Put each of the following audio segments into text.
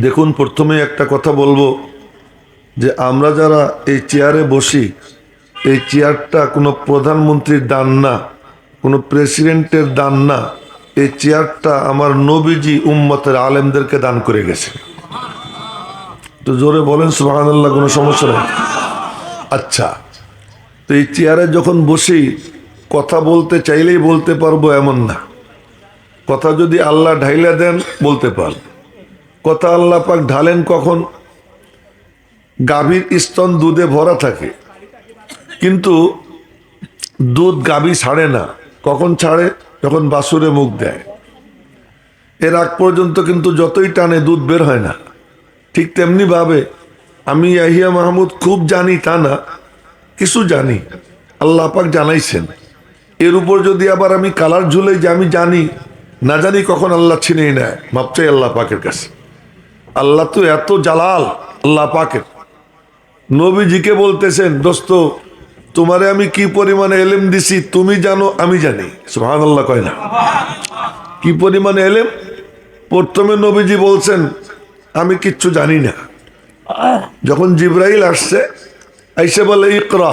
দেখুন, প্রথমে একটা কথা বলবো যে আমরা যারা এই চেয়ারে বসি, এই চেয়ারটা কোনো প্রধানমন্ত্রীর দান না, কোনো প্রেসিডেন্টের দান না। এই চেয়ারটা আমার নবীজি উম্মতের আলেমদেরকে দান করে গেছে। তো জোরে বলেন সুবহানাল্লাহ, কোনো সমস্যা নেই। আচ্ছা, তো এই চেয়ারে যখন বসি কথা বলতে চাইলেই বলতে পারবো এমন না। কথা যদি আল্লাহ ঢাইলা দেন বলতে পারব। কথা আল্লাহ পাক ঢালেন কখন? গাভীর স্তন দুধে ভরা থাকে, কিন্তু দুধ গাভী ছাড়ে না। কখন ছাড়ে? যখন বাছুরে মুখ দেয়। এর আগ পর্যন্ত কিন্তু যতই টানে দুধ বের হয় না। ঠিক তেমনি ভাবে আমি ইয়াহিয়া মাহমুদ খুব জানি তা না, কিছু জানি, আল্লাহ পাক জানাইছেন। এর উপর যদি আবার আমি কালার ঝুলে যে আমি জানি না জানি, কখন আল্লাহ ছিনিয়ে নেয়। মাপ চাই আল্লাহ পাকের কাছে। আল্লাহ তো এত জালাল আল্লাহ পাকের। নবীজিকে বলতেছেন, দোস্ত তোমারে আমি কি পরিমাণে এলেম দিছি তুমি জানো, আমি জানি। সুবহানাল্লাহ কয় না? কি পরিমাণে এলেম? প্রথমে নবীজি বলছেন আমি কিচ্ছু জানি না। যখন জিবরাইল আসছে, আইসে বলে ইকরা,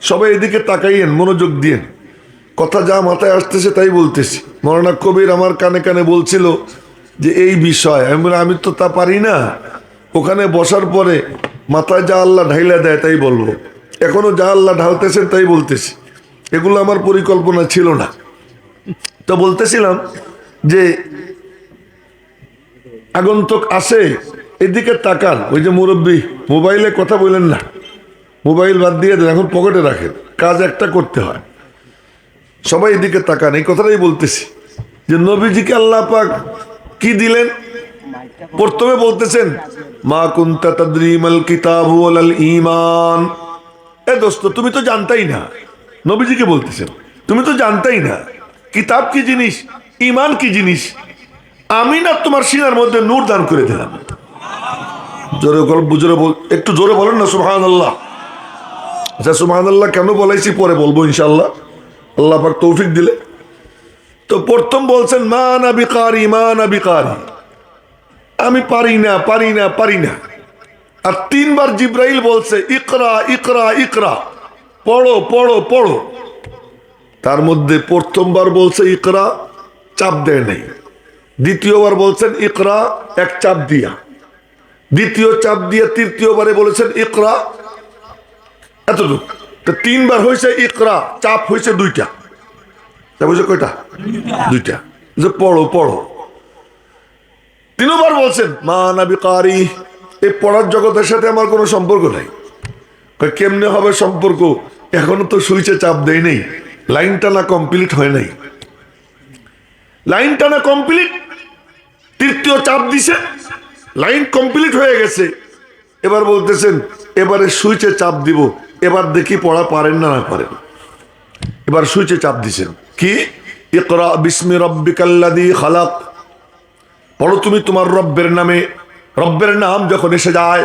সবাই এদিকে তাকাইয়েন, মনোযোগ দিয়েন। কথা যা মাথায় আসতেছে তাই বলতেছি। মৌলানা কবির আমার কানে কানে বলছিল যে এই বিষয়, আমি বলি আমি তো তা পারি না। ওখানে বসার পরে মাথায় যা আল্লাহ ঢাইলা দেয় তাই বলবো। এখনো যা আল্লাহ ঢালতেছেন তাই বলতেছি। এগুলো আমার পরিকল্পনা ছিল না। তো বলতেছিলাম যে আগন্তুক আসে, এদিকে তাকান। ওই যে মুরব্বী, মোবাইলে কথা বলেন না, মোবাইল বাদ দিয়ে দেন, এখন পকেটে রাখেন, কাজ একটা করতে হয়। সবাই এদিকে তাকান। এই কথাটাই বলতেছি যে নবীজিকে আল্লাহ পাক কি দিলেন। প্রথমে বলতেছেন মা কুনতা তাদরি মাল কিতাবু ওয়াল ঈমান। এ দোস্ত তুমি তো জানতাই না, নবীজিকে বলতেছেন তুমি তো জানতাই না কিতাব কি জিনিস, ঈমান কি জিনিস। আমি না তোমার সিনার মধ্যে নূর দান করে দিলাম। জোরে একটু জোরে বলেন না সুবহানাল্লাহ। আচ্ছা, সুবহানাল্লাহ কেন বলাইছি পরে বলবো ইনশাআল্লাহ, আল্লাহ পাক তৌফিক দিলে। তো প্রথম বলছেন মা না বিকারি, মা না বিকারি, আমি পারি না পারি না পারি না। আর তিনবার জিব্রাইল বলছে ইকরা ইকরা ইকরা, পড়ো পড়ো পড়ো। তার মধ্যে প্রথমবার বলছে ইকরা, চাপ দেয় নাই। দ্বিতীয়বার বলছেন ইকরা, এক চাপ দিয়া। দ্বিতীয় চাপ দিয়ে তৃতীয়বারে বলেছেন ইকরা, এতটুকু। তো তিনবার হয়েছে ইকরা, চাপ হয়েছে দুইটা। বুঝছো কয়টা? দুইটা, যে পড়ো পড়ো। তিনবার বলছেন মা না বিকারি, এই পড়ার জগতের সাথে আমার কোনো সম্পর্ক নাই। কেমনে হবে সম্পর্ক? এখনো তো সুইচে চাপ দেয় নেই, লাইন টানা কমপ্লিট হয় নাই। লাইন টানা কমপ্লিট, তৃতীয় চাপ দিছে, লাইন কমপ্লিট হয়ে গেছে। এবার বলতেছেন এবারে সুইচে চাপ দিব, এবার দেখি পড়া পারেন না না পারেন। এবার সুইচে চাপ দিছেন কি ইকরা বিস্মি রাব্বিকাল্লাযী খালাক, পড়ো তুমি তোমার রব্বের নামে। রব্বের নাম যখন এসে যায়,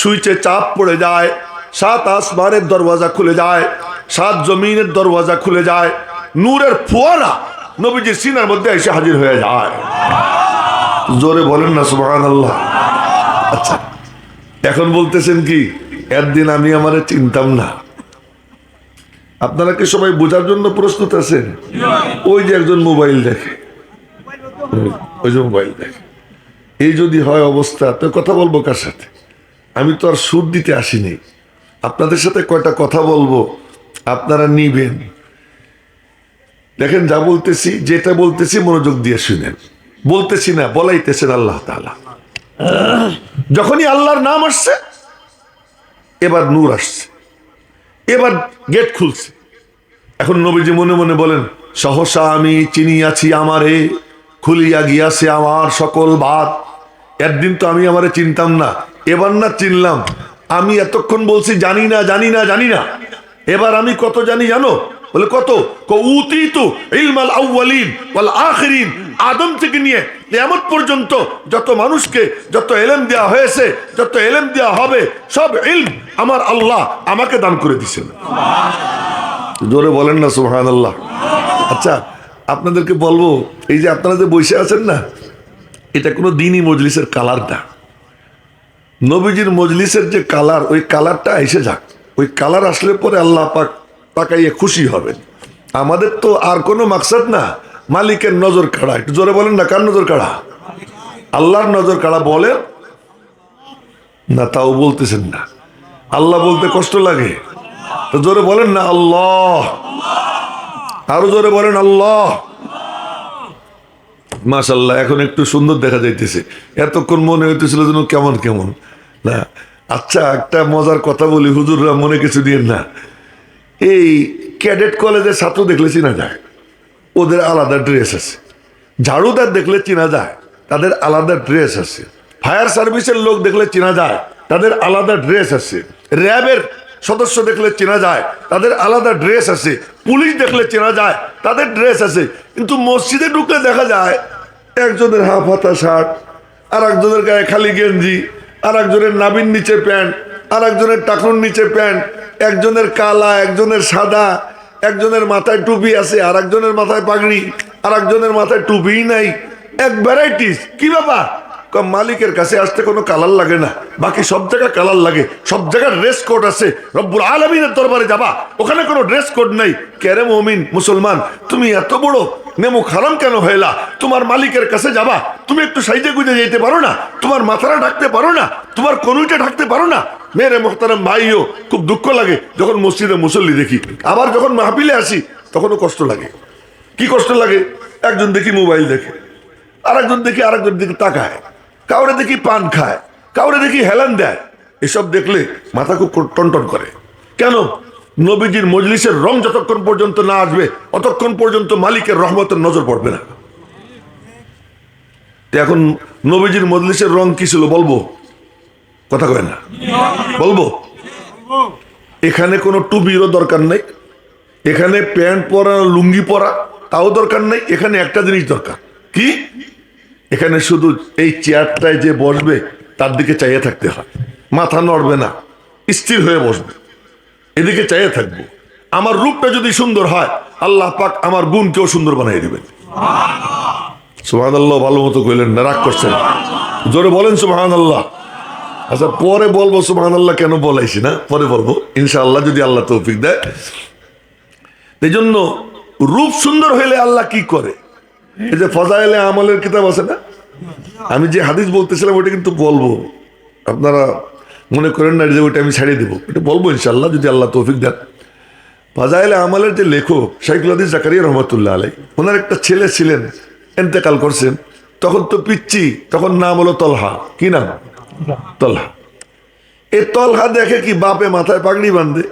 সুইচে চাপ পড়ে যায়, 7 আসমানের দরওয়াজা খুলে যায়, 7 জমিনের দরওয়াজা খুলে যায়, নূরের ফোয়ারা নবীজির সিনার মধ্যে এসে হাজির হয়ে যায়। জোরে বলেন না সুবহানাল্লাহ। আচ্ছা, এখন বলতেছেন কি একদিন আমি আমারে চিনতাম না। আপনারা কি সবাই বোঝার জন্য প্রস্তুত আছেন? ওই যে একজন মোবাইল দেখে, ওই যে মোবাইল দেখে, এই যদি হয় অবস্থা, তো কথা বলবো কার সাথে? আমি তো আর সুর দিতে আসিনি, আপনাদের সাথে কয়টা কথা বলবো, আপনারা নিবেন। দেখেন যা বলতেছি, যেটা বলতেছি মনোযোগ দিয়ে শুনেন। বলতেছি না, বলাইতেছেন আল্লাহ তাআলা। যখনই আল্লাহর নাম আসছে, এবার নূর আসছে, এবার গেট খুলছে। এখন নবীজি মনে মনে বলেন সহসা আমি চিনিয়াছি আমারে, খুলিয়া গিয়াছে আমার সকল বাত। একদিন তো আমি আমারে চিনতাম না, এবার না চিনলাম। আমি এতক্ষণ বলছি জানি না জানি না জানি না, এবার আমি কত জানি জানো? বলে কত? উতীতু ইলমাল আউয়ালিন ওয়াল আখিরিন, আদম থেকে নিয়ে কিয়ামত পর্যন্ত যত মানুষকে যত ইলম দেওয়া হয়েছে, যত ইলম দেওয়া হবে, সব ইলম আমার আল্লাহ আমাকে দান করে দিয়েছেন। জোরে বলেন না সুবহানাল্লাহ। আচ্ছা, আপনাদেরকে বলবো, এই যে আপনারা যে বসে আছেন না, এটা কোনো দিনই মজলিসের কালার না। নবীজির মজলিসের যে কালার, ওই কালারটা এসে যাক। ওই কালার আসলে পরে আল্লাহ পাক তাকাইয়ে খুশি হবেন। আমাদের তো আর কোনো মাকসাদ না, মালিকের নজর কাড়া। একটু জোরে বলেন না, কার নজর কাড়া? আল্লাহর নজর কাড়া বলেন না, তাও বলতেছেন না। আল্লাহ বলতে কষ্ট লাগে তো জোরে বলেন না আল্লাহ। আরো জোরে বলেন আল্লাহ। মাশাল্লাহ, এখন একটু সুন্দর দেখা যাইতেছে। এতক্ষণ মনে হইতেছিল যেন কেমন কেমন না। আচ্ছা, একটা মজার কথা বলি, হুজুররা মনে কিছু দিন না। এই ক্যাডেট কলেজের ছাত্র দেখলে চিনা যায়, ওদের আলাদা ড্রেস আছে। ঝাড়ুদার দেখলে চিনা যায়, তাদের আলাদা ড্রেস আছে। ফায়ার সার্ভিসের লোক দেখলে চিনা যায়, তাদের আলাদা ড্রেস আছে। র্যাবের সদস্য দেখলে চেনা যায়, তাদের আলাদা ড্রেস আছে। পুলিশ দেখলে চেনা যায়, তাদের ড্রেস আছে। কিন্তু মসজিদে ঢুকলে দেখা যায় একজনের হাফ হাতা শার্ট, আর একজনের গায়ে খালি গেঞ্জি, আর একজনের নাভির নিচে প্যান্ট, আর একজনের টাকুর নিচে প্যান্ট, একজনের কালা, একজনের সাদা, একজনের মাথায় টুপি আছে, আর একজনের মাথায় পাগড়ি, আর একজনের মাথায় টুপিই নাই। এক ভ্যারাইটিস। কি ব্যাপার? মালিকের কাছে আসতে কোনো কালার লাগে না, বাকি সব জায়গায় কালার লাগে। সব জায়গায় ড্রেস কোড আছে। রব্বুল আলামিনের দরবারে যাবা, ওখানে কোনো ড্রেস কোড নাই। কেরে মুমিন মুসলমান, তুমি এত বড় নেমু খারাম কেন হইলা? তোমার মালিকের কাছে যাবা, তুমি একটু সাইজে গুজে যেতে পারো না? তোমার মাথাটা ঢাকতে পারো না? তোমার কনুইটা ঢাকতে পারো না? মেরে মোহতারাম ভাইও, খুব দুঃখ লাগে যখন মসজিদে মুসল্লি দেখি। আবার যখন মাহফিলে আসি তখনও কষ্ট লাগে। কি কষ্ট লাগে? একজন দেখি মোবাইল দেখে, আরেকজন দেখি আরেকজন দিকে তাকায়, কাউরে দেখি পান খায়, কাউরে দেখি হেলান দেয়। এসব দেখলে মাথা খুব টনটন করে। কেন? নবীজির মজলিসের রং যতক্ষণ পর্যন্ত না আসবে অতক্ষণ পর্যন্ত মালিকের রহমতের নজর পড়বে না। এখন নবীজির মজলিসের রং কি ছিল বলবো? কথা কয় না, বলবো? এখানে কোনো টুপিরও দরকার নেই, এখানে প্যান্ট পরা লুঙ্গি পরা তাও দরকার নেই। এখানে একটা জিনিস দরকার। কি? এখানে শুধু এই চেয়ারটায় যে বসবে তার দিকে চাইয়ে থাকতে হয়, মাথা নড়বে না, স্থির হয়ে বসবে, এদিকে চাইয়ে থাকবো। আমার রূপটা যদি সুন্দর হয়, আল্লাহ পাক আমার গুণকেও সুন্দর বানিয়ে দিবেন। সুবহানাল্লাহ। ভালো মতো কইলেন না, রাগ করছেন? জোরে বলেন সুবহানাল্লাহ। আচ্ছা, পরে বলবো সুবহানাল্লাহ কেন বলাইছি না, পরে বলবো ইনশাআল্লাহ, যদি আল্লাহ তৌফিক দেয়। এই জন্য রূপ সুন্দর হইলে আল্লাহ কি করে? এই যে ফজাইলে আমলের কিতাব আছে না, আমি যে হাদিস বলতেছিলাম ওটা কিন্তু বলবো, আপনারা মনে করেন না যে ওইটা আমি ছাড়িয়ে দেবো, এটা বলবো ইনশাআল্লাহ যদি আল্লাহ তৌফিক দেন। ফাজাইলে আমলের যে লেখক শাইখুল হাদিস জাকারিয়া রহমতুল্লাহ আলাই, ওনার একটা ছেলে ছিলেন, এন্তেকাল করছেন। তখন তো পিচ্ছি, তখন নাম হলো তলহা। কি নাম? তলহা। এই তলহা দেখে কি বাপে মাথায় পাগড়ি বাঁধে,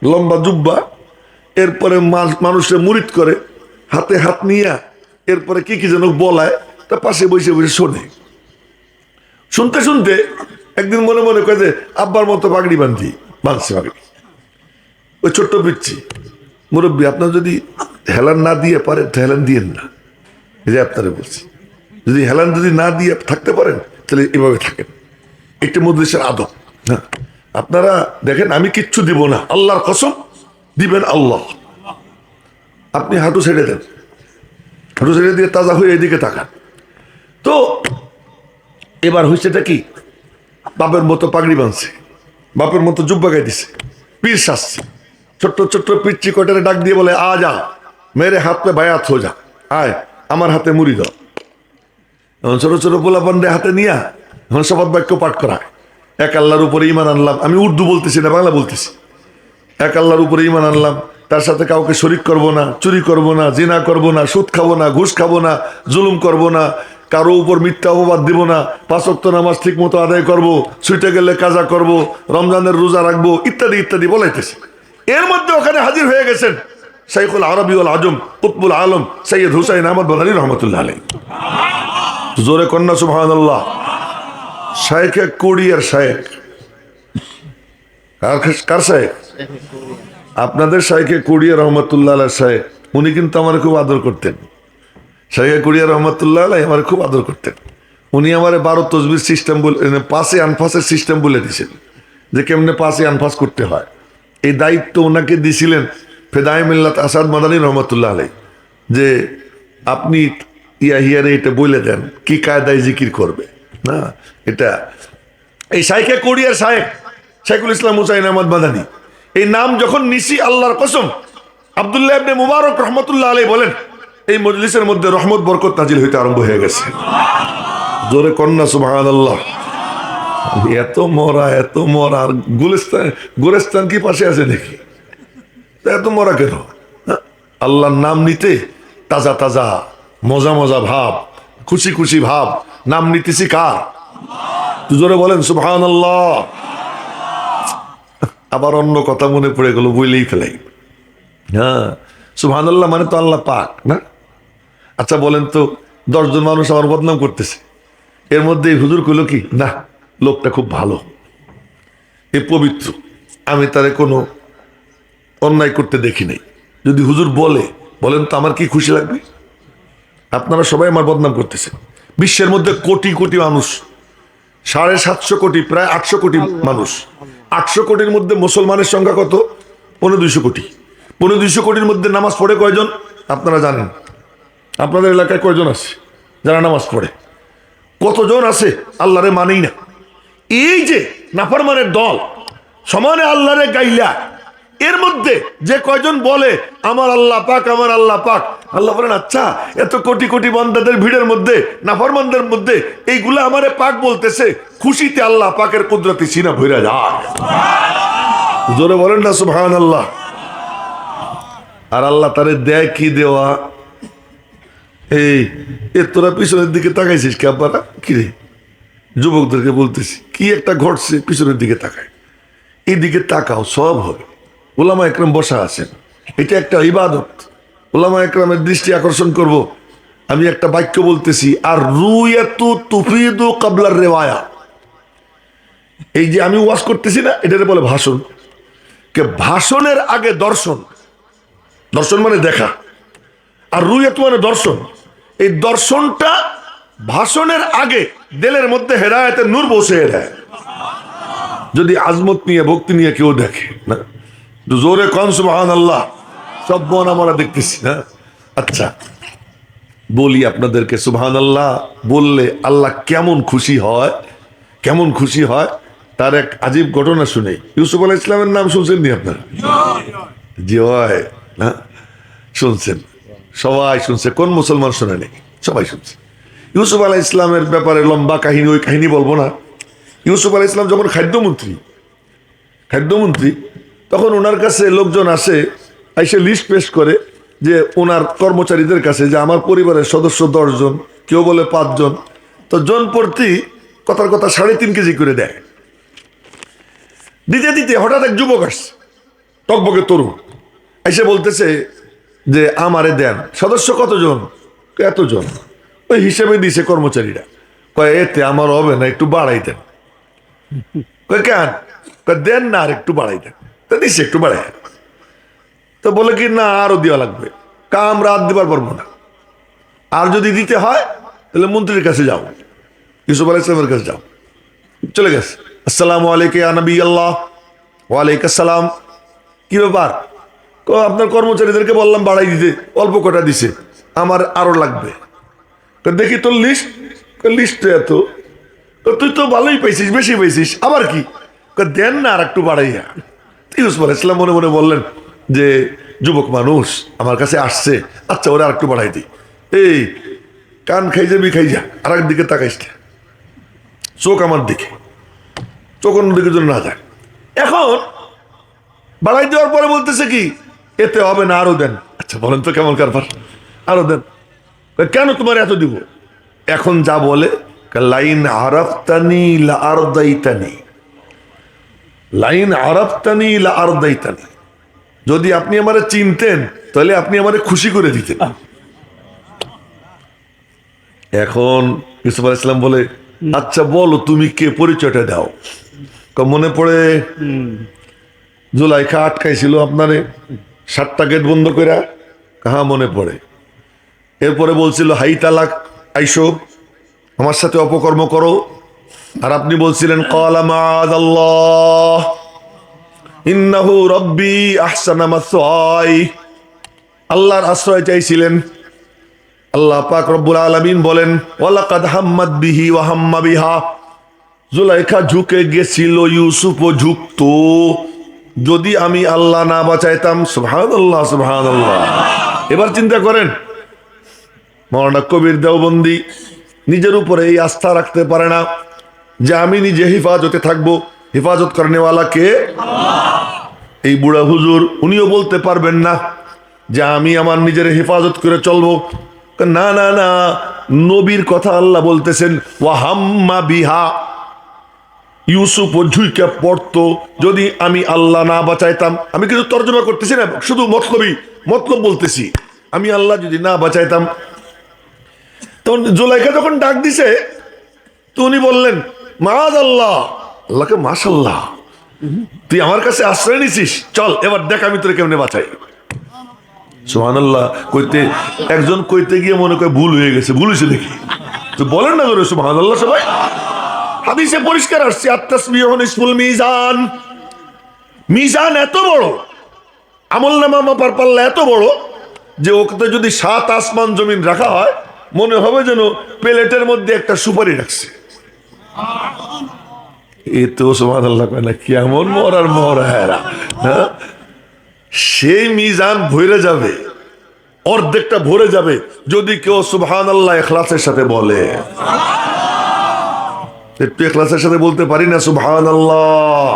লম্বা জুব্বা, এরপরে মানুষের মুরিদ করে, হাতে হাত নিয়ে এরপরে কি কি যেন বলায়, তা পাশে বসে বসে শোনে। শুনতে শুনতে একদিন মনে মনে কয়ে যে আব্বার মতো পাগড়ি বাঁধছে পাগড়ি। ওই ছোট্ট পিচ্ছি, মুরব্বী আপনার যদি হেলান না দিয়ে পারেন তো হেলান দিয়েন না। এই যে আপনারা বলছি, যদি হেলান যদি না দিয়ে থাকতে পারেন তাহলে এভাবে থাকেন। একটা মজলিসের আদব। হ্যাঁ, আপনারা দেখেন আমি কিচ্ছু দিব না, আল্লাহর কসম দিবেন আল্লাহ। আপনি হাঁটু ছেড়ে দেন, হাঁটু ছেড়ে দিয়ে তাজা হয়ে এদিকে তাকান। তো এবার হয়েছেটা কি? বাপের মতো পাগড়ি বাঁধছে, বাপের মতো জুব্বা গায়ে দিছে, পীর সাজছে। ছোট্ট ছোট্ট পিচ্ছি কটারে ডাক দিয়ে বলে, আ যা মেরে হাত পে বায়াত হো যা, আয় আমার হাতে মুড়ি দাও। এখন ছোট ছোট পোলাপান্ডে হাতে নিয়া এখন শপথ বাক্য পাঠ করায়। এক আল্লাহর উপরে ইমান আনলাম, আমি উর্দু বলতেছি না, বাংলা বলতেছি। এক আল্লাহর উপরে ইমান আনলাম, তার সাথে কাউকে শরিক করব না, চুরি করব না, জিনা করব না, সুদ খাবো না, ঘুষ খাবো না, জুলুম করব না, কারো উপর মিথ্যা অপবাদ দিব না, 5 ওয়াক্ত নামাজ ঠিক মতো আদায় করব, ছুটে গেলে কাজা করব, রমজানের রোজা রাখবো, ইত্যাদি ইত্যাদি বলাইতেছে। এর মধ্যে ওখানে হাজির হয়ে গেছেন শাইখুল আরবি ওয়াল আজম কুতবুল আলম সৈয়দ হুসাইন আহমদ বাদানী রহমতুল্লাহ আলাইহি। জোরে কন্যা সুবহানাল্লাহ। শাইখে কুড়িয়ার শাইখ। কার শাইখ? আপনাদের শাইখে কুড়িয়া রহমতুল্লাহ আলাইহি শাইখ। উনি কিন্তু আমার খুব আদর করতেন। শাইখে কুড়িয়া রহমতুল্লাহ আলাইহি আমার খুব আদর করতেন। উনি আমার 12 তসবির সিস্টেম বলে, 5 আনফাসের সিস্টেম বলে দিয়েছেন যে কেমনে 5 আনফাস করতে হয়। এই দায়িত্ব ওনাকে দিয়েছিলেন ফেদায়ে মিল্লাত আসাদ মাদানী রহমতুল্লাহ আলাইহি, যে আপনি ইয়াহিয়ারে এটা বলে দেন কি কায়দায় জিকির করবে না। এটা এই শাইখে কোরিয়ার শাইখুল ইসলাম হুসাইন আহমদ মাদানী এই নাম যখন নিছি, আল্লাহর কসম, আব্দুল্লাহ ইবনে মুবারক রহমতুল্লাহ আলাইহি বলেন এই মজলিসের মধ্যে রহমত বরকত নাজিল হইতে আরম্ভ হয়ে গেছে। জোরে কন্যা সুবহানাল্লাহ। এত মরা আর গুলিস্তান কি পাশে আছে দেখি, এত মরা কেন? আল্লাহর নাম নিতে তাজা তাজা মজা মজা ভাব, খুশি খুশি ভাব, নাম নিতেছি কার? জোরে বলেন সুবহানাল্লাহ। আবার অন্য কথা মনে পড়ে গেল, বইলেই ফেলাই। হ্যাঁ, সুবহানাল্লাহ মানে তো আল্লাহ পাক না? আচ্ছা বলেন তো, 10 জন মানুষ আমার বদনাম করতেছে, এর মধ্যে এই হুজুর কইল কি না লোকটা খুব ভালো, এ পবিত্র, আমি তারে কোনো অন্যায় করতে দেখি নাই, যদি হুজুর বলেন তো আমার কি খুশি লাগবে? আপনারা সবাই আমার বদনাম করতেছেন। বিশ্বের মধ্যে কোটি কোটি মানুষ, 750 কোটি, প্রায় 800 কোটি মানুষ। 800 কোটির মধ্যে মুসলমানের সংখ্যা কত? 250 কোটি। 250 কোটির মধ্যে নামাজ পড়ে কয়জন আপনারা জানেন? আপনাদের এলাকায় কয়জন আছে যারা নামাজ পড়ে? কতজন আছে আল্লাহরে মানেই না? এই যে নাফরমানের দল সমানে আল্লাহরে গাইলা, এর মধ্যে যে কয়জন বলে আমার আল্লাহ পাক, আমার আল্লাহ পাক, আল্লাহ বলেন আচ্ছা এত কোটি কোটি বান্দাদের ভিড়ের মধ্যে, নাফরমানদের মধ্যে এইগুলা আমারে পাক বলতেছে, খুশিতে আল্লাহ পাকের কুদরতি সিনা ভইরা যায়। জোরে বলেন না সুবহানাল্লাহ। আর আল্লাহ তারে দেয় কি দেওয়া? এই তোরা পিছনের দিকে তাকাইছিস কে? আব্বারা কি রে, যুবকদেরকে বলতেছি, কি একটা ঘটছে, পিছনের দিকে তাকায়, এই দিকে তাকাও, সব হবে। ওলামা একরাম বসা আছেন, এটা একটা ইবাদত, ওলামা একরামের দৃষ্টি আকর্ষণ করব। আমি একটা বাক্য বলতেছি, আর রুয়াতু তুফিদু ক্বাবলার রিওয়ায়া। এই যে আমি ওয়াজ করতেছি না, এটারে বলে ভাষণ। কে ভাষণের আগে দর্শন, দর্শন মানে দেখা, আর রুয়াত মানে দর্শন। এই দর্শনটা ভাষণের আগে দিলের মধ্যে হেদায়েতের নূর বসে দেয়। যদি আজমত নিয়ে ভক্তি নিয়ে কেউ দেখে না, জোরে কন সুবহানাল্লাহ। সব বোন আমরা দেখতেছি না। আচ্ছা বলি আপনাদেরকে, সুবহানাল্লাহ বললে আল্লাহ কেমন খুশি হয়, কেমন খুশি হয় তার এক আজীব ঘটনা শুনে। ইউসুফ আলাইহিস ইসলামের নাম শুনছেন নি আপনারা? জি হয় না, শুনছেন, সবাই শুনছে। কোন মুসলমান শুনে নেই? সবাই শুনছে। ইউসুফ আলাইহিস ইসলামের ব্যাপারে লম্বা কাহিনী, ওই কাহিনী বলবো না। ইউসুফ আলাইহিস ইসলাম যখন খাদ্যমন্ত্রী, তখন ওনার কাছে লোকজন আসে, এসে লিস্ট পেশ করে যে ওনার কর্মচারীদের কাছে যে আমার পরিবারের সদস্য 10 জন, কেউ বলে 5 জন, তো জন প্রতি কথার কথা 3.5 কেজি করে দেয়। দিতে দিতে হঠাৎ এক যুবক আসছে, টকবকে তরুণ, এসে বলতেছে যে আমারে দেন। সদস্য কতজন? এতজন। ওই হিসেবে দিছে কর্মচারীরা। কয় এতে আমার হবে না, একটু বাড়াই দেন। কয় কেন? দেন না, আর একটু বাড়াই দেন। তো দিছে একটু বাড়াই। তো বলে কি না আরো দেওয়া লাগবে। আমরা আর দিবার পারবো না, আর যদি দিতে হয় তাহলে মন্ত্রীর কাছে যাও, ইউসুফ আলাইহিস সালামের কাছে যাও। চলে গেছে। আসসালামু আলাইকুম ইয়া নবী আল্লাহ। ওয়ালাইকুম আসসালাম। কি ব্যাপার? আপনার কর্মচারীদেরকে বললাম বাড়াই দিতে, অল্প কটা দিছে, আমার আরো লাগবে। দেখি তোর লিস্ট এত, তুই তো ভালোই পাইছিস, বেশি পাইছিস, আবার কি? দেন না আর একটু বাড়াইয়া। ইউসুফ আলাইহিস সালাম মনে মনে বললেন যে যুবক মানুষ আমার কাছে আসছে, আচ্ছা ওরা আর একটু বাড়াই দিই। এই কান খাই যাবি, খাই যা, আর একদিকে তাকাইস না, চোখ আমার দিকে, চোখ অন্যদিকে জন্য না যায়। এখন বাড়াই দেওয়ার পরে বলতেছে কি এতে হবে না, আরো দেন। আচ্ছা বলেন তো কেমন কারবার, আরো দেন। কেন তোমার এত দিব? এখন যা বলে, লাইন আরাফতানি লা আরদাইতানি, লাইন আরাফতানি লা আরদাইতানি, যদি আপনি আমারে চিনতেন তাহলে আপনি আমারে খুশি করে দিতেন। এখন ইউসুফ আলাইহিস সালাম বলে আচ্ছা বলো তুমি কে, পরিচয়টা দাও। মনে পড়ে জুলাইখা আটকাইছিল আপনারে 7টা গেট বন্ধ করে? হ্যাঁ মনে পড়ে। এরপরে বলছিল হাই তালাক, আইসো আমার সাথে অপকর্ম করো, আর আপনি বলছিলেন ক্বালা মাআযাল্লাহ ইন্নাহু রাব্বি আহসানা মাসওয়াই, আল্লাহর আশ্রয় চাইছিলেন। আল্লাহ পাক রব্বুল আলামিন বলেন ওয়ালাকাদ হাম্মাত বিহি ওয়া হাম্মা বিহা, জুলাইখা ঝুঁকে গেছিল, ইউসুফও ঝুঁকতো, যদি আমি আল্লাহ না বাঁচাইতাম। সুবহানাল্লাহ সুবহানাল্লাহ। এবার চিন্তা করেন, মাওলানা কবির দেওবন্দি নিজের উপরে এই আস্থা রাখতে পারে না যে আমি নিজে হেফাজতে থাকবো, হেফাজত করেনেওয়ালা কে? এই বুড়া হুজুর উনিও বলতে পারবেন না যে আমি আমার নিজের হেফাজত করে চলবো। না না না, নবীর কথা আল্লাহ বলতেছেন ওয়া হাম্মা বিহা, ইউসুফ ও ঝুঁকে পড়তো, যদি আমি আল্লাহ না বাঁচাইতাম। আমি কিন্তু তর্জমা করতেছি না, শুধু মতলব বলতেছি, আমি আল্লাহ যদি না বাঁচাইতাম। তখন জুলাইখা যখন ডাক দিছে তো উনি বললেন মাআযাল্লাহ, আল্লাহকে মাশাল্লাহ, তুই আমার কাছে আশ্রয় নিছিস, চল এবার দেখ আমি তোরে কেমনে বাঁচাই। সুবহানাল্লাহ। একজন কইতে গিয়ে মনে করে ভুল হয়ে গেছে, ভুল হয়েছে দেখি তো বলেন না ধরে সুবহানাল্লাহ সবাই। হাদিসে পরিষ্কার আসছে আত-তাসবিহু নিসফুল মিজান, মিজান এত বড়, আমলনামা মাপার পাল্লা এত বড় যে ওকে যদি 7 আসমান জমিন রাখা হয় মনে হবে যেন প্লেটের মধ্যে একটা সুপারি রাখছে। এ তো সুবহানাল্লাহ কয় না, কেমন মরার মরা, হ্যাঁ? সেই মিজান ভরে যাবে, অর্ধেকটা ভরে যাবে যদি কেউ সুবহানাল্লাহ ইখলাসের সাথে বলে। একটু ইখলাসের সাথে বলতে পারি না সুবহানাল্লাহ?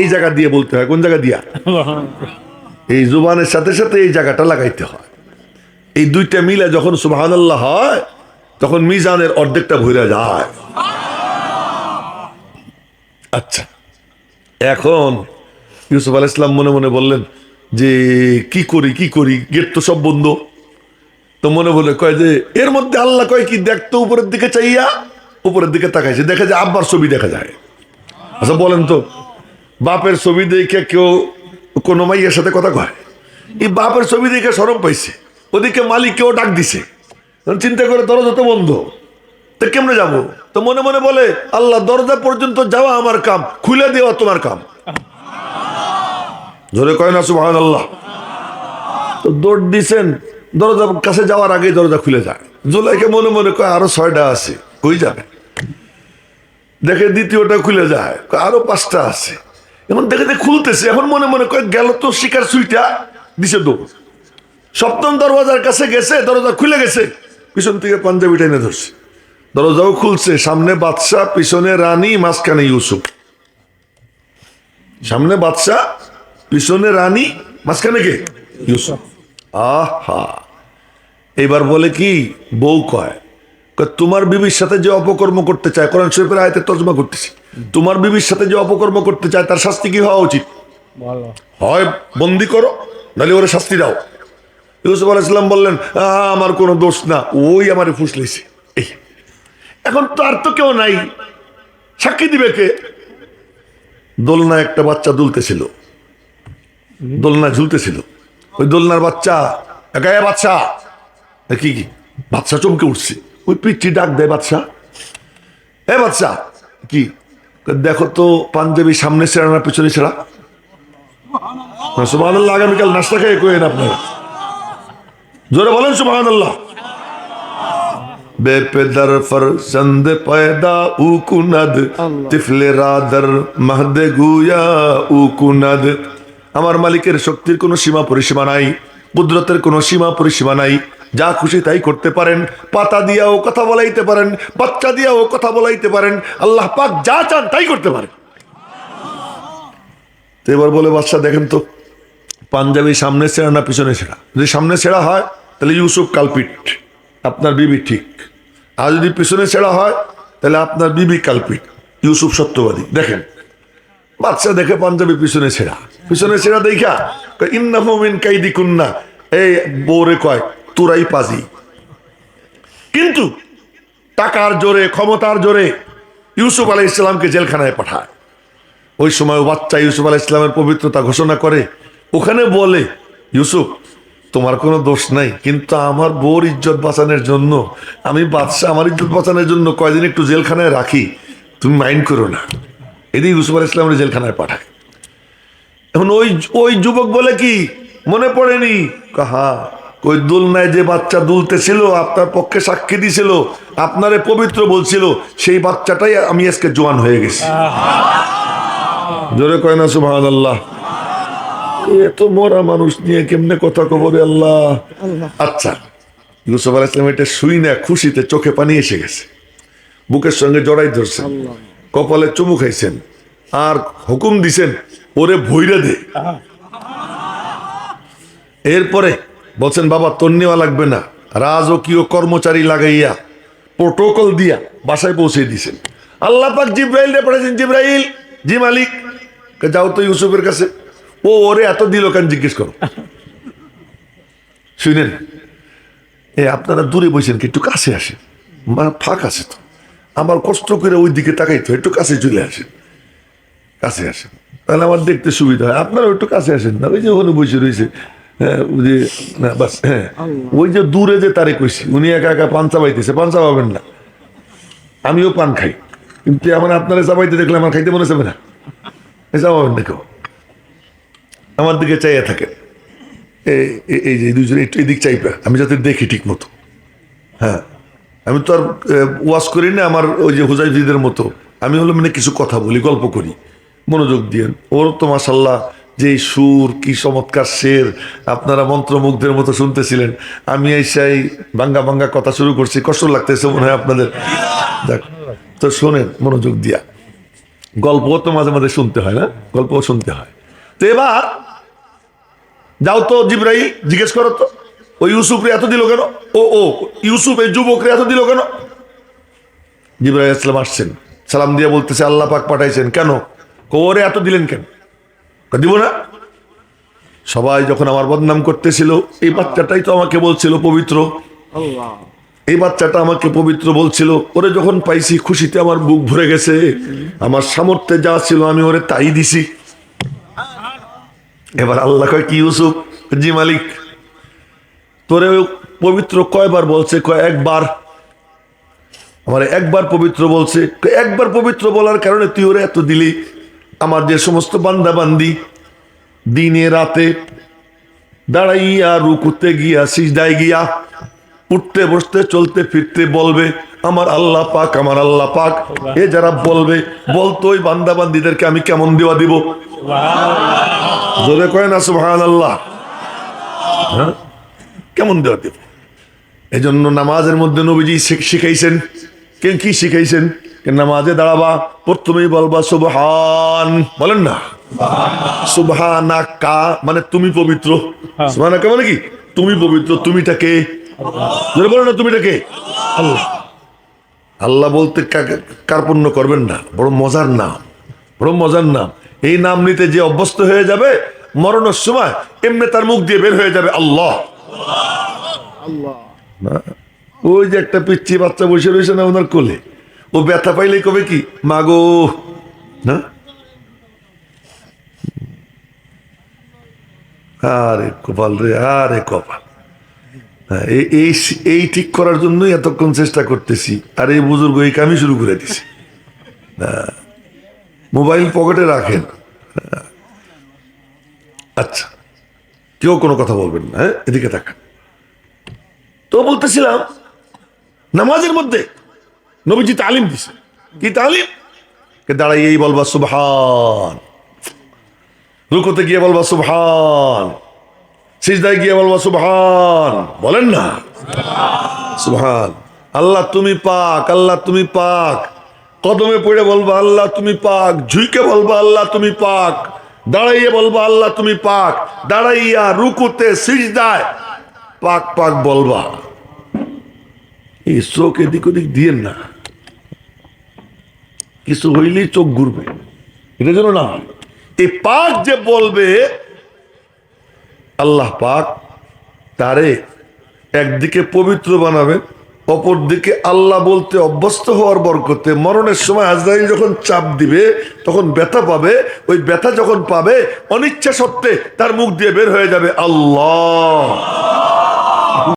এই জায়গা দিয়ে বলতে হয়। কোন জায়গা দিয়া? এই জুবানের সাথে সাথে এই জায়গাটা লাগাইতে হয়। এই দুইটা মিলে যখন সুবহানাল্লাহ হয় তখন মিজানের অর্ধেকটা ভরে যায়। আচ্ছা, এখন ইউসুফ আলাইহিস সালাম মনে মনে বললেন যে কি করি, গেট তো সব বন্ধ। তো মনে বলে কয় যে এর মধ্যে আল্লাহ কয় কি, দেখতো উপরের দিকে চাইয়া, উপরের দিকে তাকাইছে, দেখা যায় আব্বার ছবি দেখা যায়। আচ্ছা বলেন তো, বাপের ছবি দেখে কেউ কোনো মাইয়ের সাথে কথা কয়? এই বাপের ছবি দেখে শরম পাইছে, ওদিকে মালিক কেউ ডাক দিছে, চিন্তা করে দরজা তো বন্ধ, তো কেমনে যাবো? তো মনে মনে বলে আল্লাহ দরজা পর্যন্ত যাওয়া আমার কাম, খুলে দেওয়া তোমার কাম। জোরে কয় না সুবহানাল্লাহ। তো দৌড় দিছেন, দরজার কাছে যাওয়ার আগে দরজা খুলে যায়। জুলাইখা মনে মনে কয় আরো 6টা আছে, কই যাবে? দেখে দ্বিতীয়টা খুলে যায়, আরো 5টা আছে, এখন দেখে খুলতেছে, এখন মনে মনে কয় গেল তো শিকার সুইটা দিছে দৌড়। 7ম দরওয়াজার কাছে গেছে, দরজা খুলে গেছে, পিছন থেকে পাঞ্জাবি টেনে ধরছে, দরজাও খুলছে, সামনে বাদশা, পিছনে রানী, মাঝখানে ইউসুফ। সামনে বাদশা, পিছনে রানী, মাঝখানে কে? ইউসুফ। আহা, এবার বলে কি, বউ কয় তোমার বিবির সাথে যে অপকর্ম করতে চায়, কোরআন শরীফের আয়াতের তর্জমা করতেছি, তোমার বিবির সাথে যে অপকর্ম করতে চায় তার শাস্তি কি হওয়া উচিত? হয় বন্দি করো, নাহলে ওরা শাস্তি দাও। ইউসুফ আলাইহিস সালাম বললেন আমার কোনো দোষ না, ওই আমারে ফুসলেছে। এখন তো আর তো কেউ নাই, সাক্ষী দিবে কে? দোলনা একটা বাচ্চা দুলতেছিল, দোলনা ঝুলতেছিল, ওই দোলনার বাচ্চা গায়ে বাচ্চা কি বাচ্চা চমকে উঠছে, ওই পিচ্ছি ডাক দেয় বাচ্চা, এ বাচ্চা কি, দেখো তো পাঞ্জাবি সামনে ছেড়া না পিছনে ছেড়া? সুবহানাল্লাহ। আগামীকাল নাস্তা খেয়ে কইেন আপনারা, জোরে বলেন সুবহানাল্লাহ। বেপেদার ফরজন্দ পয়দা উকুনাদ, তিফলে রাদার মাহদে গুয়া উকুনাদ। আমার মালিকের শক্তির কোনো সীমা পরিসীমা নাই, কুদরতের কোনো সীমা পরিসীমা নাই, যা খুশি তাই করতে পারেন। পাতা দিয়াও কথা বলাইতে পারেন, বাচ্চা দিয়াও কথা বলাইতে পারেন, আল্লাহ পাক যা চান তাই করতে পারেন। তো এবার বলে বাচ্চা দেখেন তো পাঞ্জাবি সামনে ছেঁড়া না পিছনে ছেঁড়া? যদি সামনে ছেঁড়া হয় তাহলে ইউসুফ কালপিট, আপনার বিবি ঠিক। আর যদি পিছনে ছেঁড়া হয় তাহলে আপনার বিবি কালপিট, ইউসুফ সত্যবাদী। দেখেন বাচ্চা দেখে পাঞ্জাবি পিছনে ছেঁড়া দেখা ইন্নাহু মিন কাইদিকুন্না, এই বউরে কয় তোরাই পাজি। কিন্তু টাকার জোরে, ক্ষমতার জোরে ইউসুফ আলাইহিস সালামকে জেলখানায় পাঠায়। ওই সময় বাচ্চা ইউসুফ আলাইহিস সালামের পবিত্রতা ঘোষণা করে, ওখানে বলে ইউসুফ তোমার কোনো দোষ নাই, কিন্তু আমার বউর ইজ্জত বাঁচানোর জন্য আমি বাদশা, আমার ইজ্জত বাঁচানোর জন্য কয়দিন একটু জেলখানায় রাখি, তুমি মাইন্ড করো না। এদিকে ইউসুফ আলাইহিস সালামের জেলখানায় পাঠায়। এখন ওই যুবক বলে কি মনে পড়েনি? হ্যাঁ, ওই দোলনায় যে বাচ্চা দুলতেছিল, আপনার পক্ষে সাক্ষী দিছিল, আপনারে পবিত্র বলছিল, সেই বাচ্চাটাই আমি আজকে জোয়ান হয়ে গেছি। জোরে কয় না সুবহানাল্লাহ। এত মরা মানুষ নিয়ে কেমনে কথা কবরে আল্লাহ। আচ্ছা, ইউসুফ আলাইহিস সালাম এটা শুই না খুশিতে চোখে পানি এসে গেছে, বুকের সঙ্গে জড়াই ধরছেন, কপালে চুমু খাইছেন, আর হুকুম দিছেন ওরে ভইরা দে। এরপরে বলছেন বাবা তোর নেওয়া লাগবে না, রাজকীয় কর্মচারী লাগাইয়া প্রোটোকল দিয়া বাসায় পৌঁছে দিছেন। আল্লাহ পাক জিব্রাইল রে পাঠাইছেন, জিব্রাইল, জি মালিক, যাও তো ইউসুফের কাছে, ও ওরে এত দিল কেন জিজ্ঞেস করো। শুনেন, আপনারা দূরে বসেন কি, একটু কাছে আসেন, ফাঁক আছে তো, আমার কষ্ট করে ওই দিকে তাকাই তো, একটু কাছে চলে আসেন, কাছে আসেন, তাহলে আমার দেখতে সুবিধা হয়। আপনারা একটু কাছে আসেন না, ওই যে ওখানে বসে রয়েছে, হ্যাঁ বাস, হ্যাঁ ওই যে দূরে যে তারে কইছি, উনি একা একা পান চাবাইতেছে, পান চাবাবেন না, আমিও পান খাই, কিন্তু আমার আপনারা চাবাইতে দেখলে আমার খাইতে মনে চাবে না, চাবাবেন না কেউ, আমার দিকে চাইয়া থাকে, এই যে দুজন একটু এদিক চাইবে, আমি যাতে দেখি ঠিক মতো। হ্যাঁ, আমি তো আর ওয়াজ করি না আমার ওই যে হুজাইফিদের মতো, আমি হলো মানে কিছু কথা বলি, গল্প করি, মনোযোগ দিয়ে। ওর তো মাশাল্লাহ যে সুর, কি চমৎকার শের, আপনারা মন্ত্রমুগ্ধের মতো শুনতেছিলেন, আমি এসাই ভাঙ্গা ভাঙ্গা কথা শুরু করছি, কষ্ট লাগতেছে মনে হয় আপনাদের। দেখ তো শোনেন মনোযোগ দিয়া, গল্পও তো মাঝে মাঝে শুনতে হয় না, গল্পও শুনতে হয়। তো এবার যাও তো জিব্রাইল, জিজ্ঞেস করো তো ওই ইউসুফরে এত দিল কেন, ও ইউসুফ এই যুবকরে এত দিল কেন। জিব্রাইল ইসলাম আসছেন, সালাম দিয়ে বলতেছে আল্লাহ পাক পাঠাইছেন। কেন? ওরে এত দিলেন কেন? দিব না। সবাই যখন আমার বদনাম করতেছিল, এই বাচ্চাটাই তো আমাকে বলছিল পবিত্র, এই বাচ্চাটা আমাকে পবিত্র বলছিল, ওরে যখন পাইছি খুশিতে আমার বুক ভরে গেছে, আমার সামর্থ্যে যা ছিল আমি ওরে তাই দিছি। এবার আল্লাহ কয় কি ইউসুফ, জি মালিক, তোরে পবিত্র কয়বার বলছে? কয় একবার। আমার একবার পবিত্র বলছে। একবার পবিত্র বলার কারণে তুই ওরে এত দিলি। আমার যে সমস্ত বান্দা বান্দি দিনে রাতে দাঁড়াইয়া রুকুতে গিয়া সিজদায় গিয়া উঠতে বসতে চলতে ফিরতে বলবে আমার আল্লাহ পাক, আমার আল্লাহ পাক, এ যারা বলবে, বলতো ওই বান্দা বান্দিদেরকে আমি কেমন দেওয়া দিব? জোরে কয় না সুবহানাল্লাহ। হ্যাঁ, কেমন দেওয়া দিব? এই জন্য নামাজের মধ্যে নবীজি শিখাইছেন। কি শিখাইছেন? নামাজে দাঁড়াবা, প্রথমেই বলবা সুবহান, বলেন না সুবহানাকা, মানে তুমি পবিত্র। সুবহানাকা মানে কি? তুমি পবিত্র। তুমিটাকে বলো না, তুমিটাকে আল্লাহ। আল্লাহ বলতে কার্পণ্য করবেন না, বড় মজার নাম, বড় মজার নাম। এই নাম নিতে যে অভ্যস্ত হয়ে যাবে, মরণের সময় এমনি তার মুখ দিয়ে বের হয়ে যাবে আল্লাহ। ওই যে একটা পিচ্ছি বাচ্চা বসে রয়েছে না ওনার কোলে, ও ব্যথা পাইলেই কবে কি মাগো, না? আরে কপাল রে, আরে কপাল। এই ঠিক করার জন্যই এতক্ষণ চেষ্টা করতেছি, আর এই বুজুর্গ এই কামই শুরু করে দিছে। মোবাইল পকেটে রাখেন। আচ্ছা, কেউ কোনো কথা বলবেন না, হ্যাঁ, এদিকে তাকান। তো বলতেছিলাম নামাজের মধ্যে নবীজি তালিম দিছে। কি তালিম? দাঁড়াইয়েই বলবা সুবহান, রুকুতে গিয়ে বলবা সুবহান, সিজদায় গিয়ে বলবা সুবহান, বলেন না সুবহান। আল্লাহ তুমি পাক, আল্লাহ তুমি পাক। কদমে পড়ে বলবা আল্লাহ তুমি পাক, ঝুঁকে বলবা আল্লাহ তুমি পাক, দাঁড়াইয়ে বলবা আল্লাহ তুমি পাক, দাঁড়াইয়া রুকুতে সিজদায় পাক পাক বলবা। এই চোখ এদিক ওদিক দিয়েন না, কিছু হইলেই চোখ ঘুরবে, এটা যেন না। এই পাক যে বলবে আল্লাহ পাক, তারে একদিকে পবিত্র বানাবেন, অপরদিকে আল্লাহ বলতে অভ্যস্ত হওয়ার বরকতে মরণের সময় আজরাইল যখন চাপ দিবে তখন ব্যথা পাবে। ওই ব্যথা যখন পাবে অনিচ্ছা সত্ত্বে তার মুখ দিয়ে বের হয়ে যাবে আল্লাহ।